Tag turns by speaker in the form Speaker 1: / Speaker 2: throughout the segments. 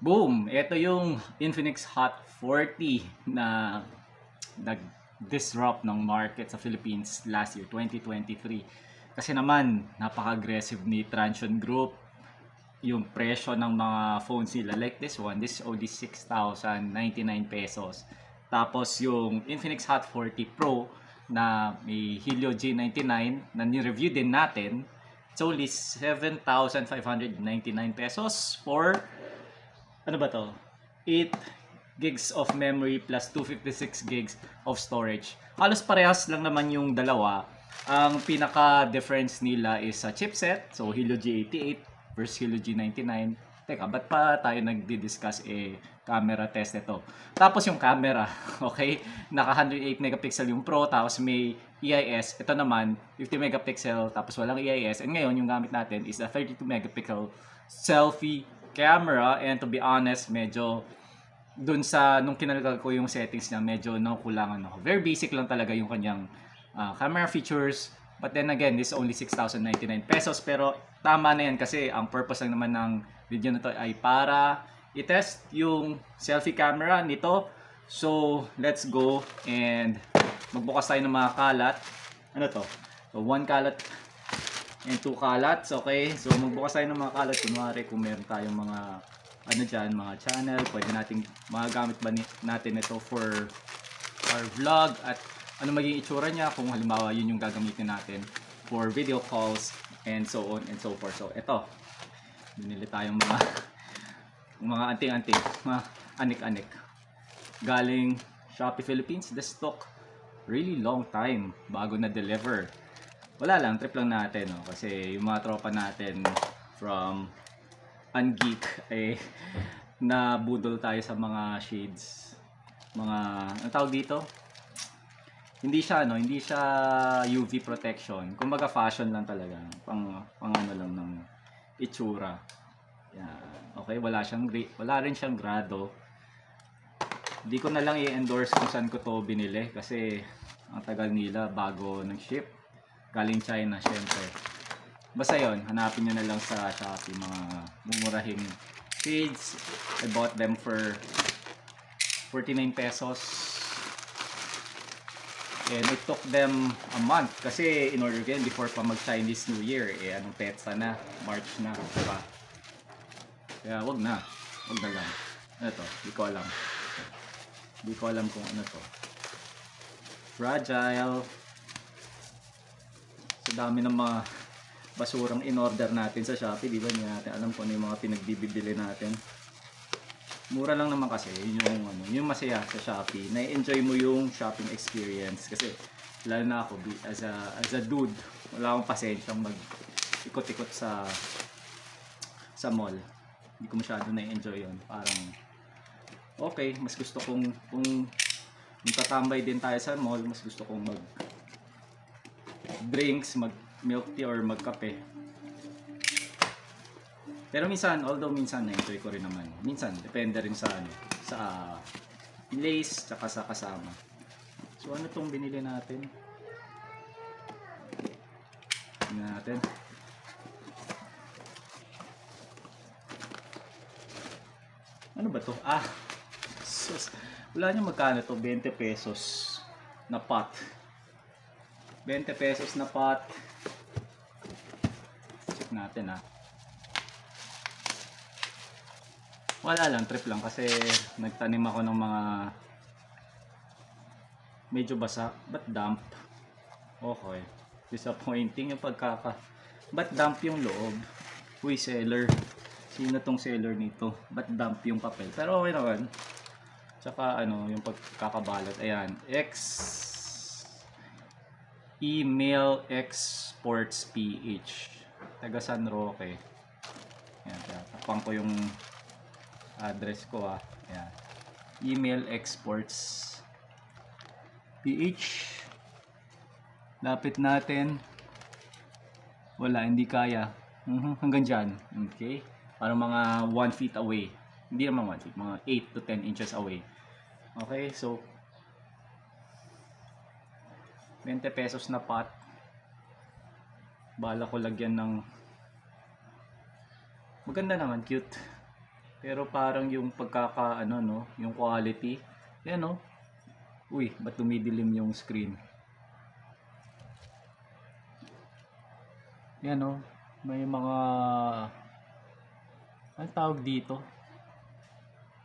Speaker 1: Boom! Ito yung Infinix Hot 40 na nag-disrupt ng market sa Philippines last year, 2023. Kasi naman, napaka-aggressive ni Transsion Group yung presyo ng mga phones nila. Like this one, this is only 6,099 pesos. Tapos yung Infinix Hot 40 Pro na may Helio G99 na ni-review din natin, it's only 7,599 pesos for ano ba to? 8 gigs of memory plus 256 gigs of storage. Halos parehas lang naman yung dalawa. Ang pinaka-difference nila is sa chipset. So, Helio G88 versus Helio G99. Teka, ba't pa tayo nagdi-discuss camera test ito? Tapos yung camera, okay? Naka 108 megapixel yung Pro, tapos may EIS. Ito naman, 50 megapixel, tapos walang EIS. And ngayon, yung gamit natin is a 32 megapixel selfie camera, and to be honest, medyo dun sa nung kinalagay ko yung settings niya, medyo nakukulangan ako. Very basic lang talaga yung kanyang camera features, but then again, this is only 6,099 pesos, pero tama na yan kasi ang purpose lang naman ng video na to ay para i-test yung selfie camera nito. So let's go and magbukas tayo ng mga kalat. Ano to? So 1 kalat and 2 kalats, okay? So magbukas tayo ng mga kalat. Kunwari kung meron tayong mga ano dyan, mga channel, pwede nating magagamit ba natin ito for our vlog, at ano maging itsura niya kung halimbawa yun yung gagamitin natin for video calls and so on and so forth. So ito, binili tayong mga anting-anting, mga anik-anik galing Shopee Philippines. The stock really long time bago na deliver. Wala lang, trip lang natin, no? Kasi yung mga tropa natin from Ungeek nabudol tayo sa mga shades, mga ano tawag dito, hindi siya UV protection, kumbaga fashion lang talaga, pang ano lang ng itsura. Yan. Okay, wala rin siyang grado. Hindi ko na lang i-endorse kung saan ko to binili kasi ang tagal nila bago nag-ship, galing China syempre. Basta yon, hanapin nyo na lang sa Shopee, mga mumurahing shades. I bought them for 49 pesos. And it took them a month kasi in order again before pa mag-Chinese New Year. Anong petsa na? March na, diba? Kaya wag na lang. Ano to? Di ko alam kung ano to. Fragile. So dami ng mga basurang in-order natin sa Shopee, di ba? Hindi natin alam kung ano yung mga pinagbibili natin. Mura lang naman kasi, yung masaya sa Shopee. Na-enjoy mo yung shopping experience kasi lalo na ako as a dude, wala akong pasensyang mag-ikot-ikot sa mall. Hindi ko masyado na-enjoy yun. Parang okay, mas gusto kong kung tatambay din tayo sa mall, mas gusto kong mag drinks, mag milk tea or magkape. Pero minsan, although minsan na-enjoy ko rin naman. Minsan, depende rin sa place, tsaka sa kasama. So ano tong binili natin? Tingnan natin. Ano ba to? Sus. Wala nyo magkano to? 20 pesos na pot. 20 pesos na pot. Check natin Wala lang, trip lang kasi nagtanim ako ng mga medyo basa, but damp. Okay. Disappointing yung but damp yung loob. Uy, seller. Sino tong seller nito? But damp yung papel. Pero okay naman. Tsaka yung pagkakabalot. Ayan. Email Exports PH. Taga San Roque. Ayan, tapang ko yung address ko Ayan. Email Exports PH. Lapit natin. Wala, hindi kaya. Hanggang dyan. Okay. Parang mga 1 feet away. Hindi naman 1 feet, mga 8 to 10 inches away. Okay, so 20 pesos na pot. Bala ko lagyan ng maganda naman, cute. Pero parang yung pagkaka ano no, yung quality, yan no. Uy, ba't dumidilim yung screen? Yan no, may mga anong tawag dito?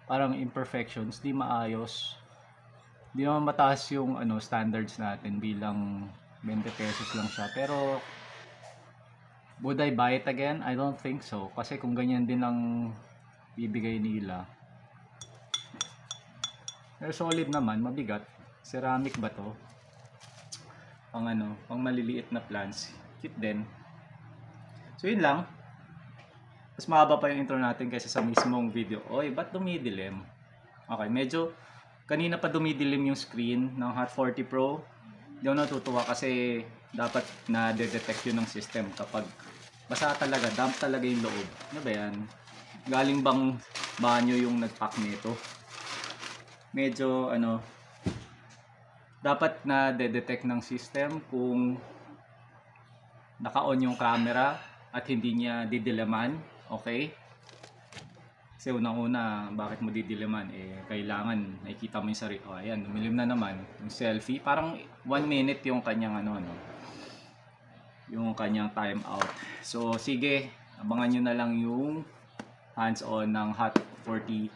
Speaker 1: Parang imperfections, di maayos. Di naman mataas yung ano standards natin bilang 20 pesos lang siya. Pero would I buy it again? I don't think so. Kasi kung ganyan din ang bibigay nila. Pero solid naman, mabigat. Ceramic ba to? Pang ano, pang maliliit na plants. Cute din. So yun lang. Mas mahaba pa yung intro natin kaysa sa mismong video. Oy, ba't dumidilim? Okay, medyo kanina pa dumidilim yung screen ng Hot 40 Pro. Hindi ako natutuwa kasi dapat na-detect yun ng system kapag basa talaga, damp talaga yung loob. Ano ba yan? Galing bang banyo yung nag-pack nito? Medyo ano, dapat na-detect ng system kung naka-on yung camera at hindi niya didilaman. Okay? Kasi unang-una, bakit mo didilaman? Kailangan nakikita mo yung sarili. Oh, ayan, umilim na naman. Yung selfie, parang 1 minute yung kanyang ano, yung kanyang time out. So, sige, abangan nyo na lang yung hands-on ng Hot 40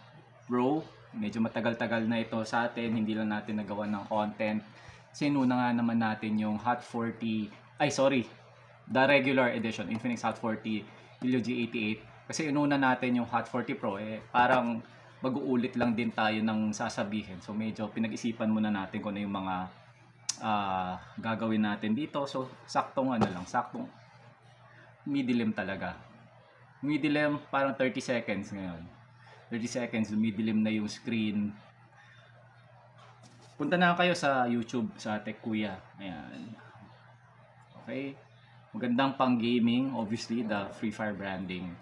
Speaker 1: Pro. Medyo matagal-tagal na ito sa atin. Hindi lang natin nagawa ng content. Sinuna nga naman natin yung Hot 40, the regular edition, Infinix Hot 40 Helio G88. Kasi inuna natin yung Hot 40 Pro, parang mag-uulit lang din tayo ng sasabihin. So medyo pinag-isipan muna natin kung ano yung mga gagawin natin dito. So saktong ano lang, saktong umidilim talaga. Umidilim parang 30 seconds ngayon. 30 seconds, umidilim na yung screen. Punta na kayo sa YouTube, sa Tech Kuya. Ayan. Okay. Magandang pang gaming, obviously, the Free Fire branding.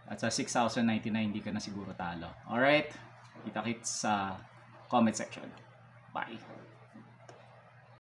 Speaker 1: At sa 6,099, hindi ka na siguro talo. Alright? Kita-kits sa comment section. Bye!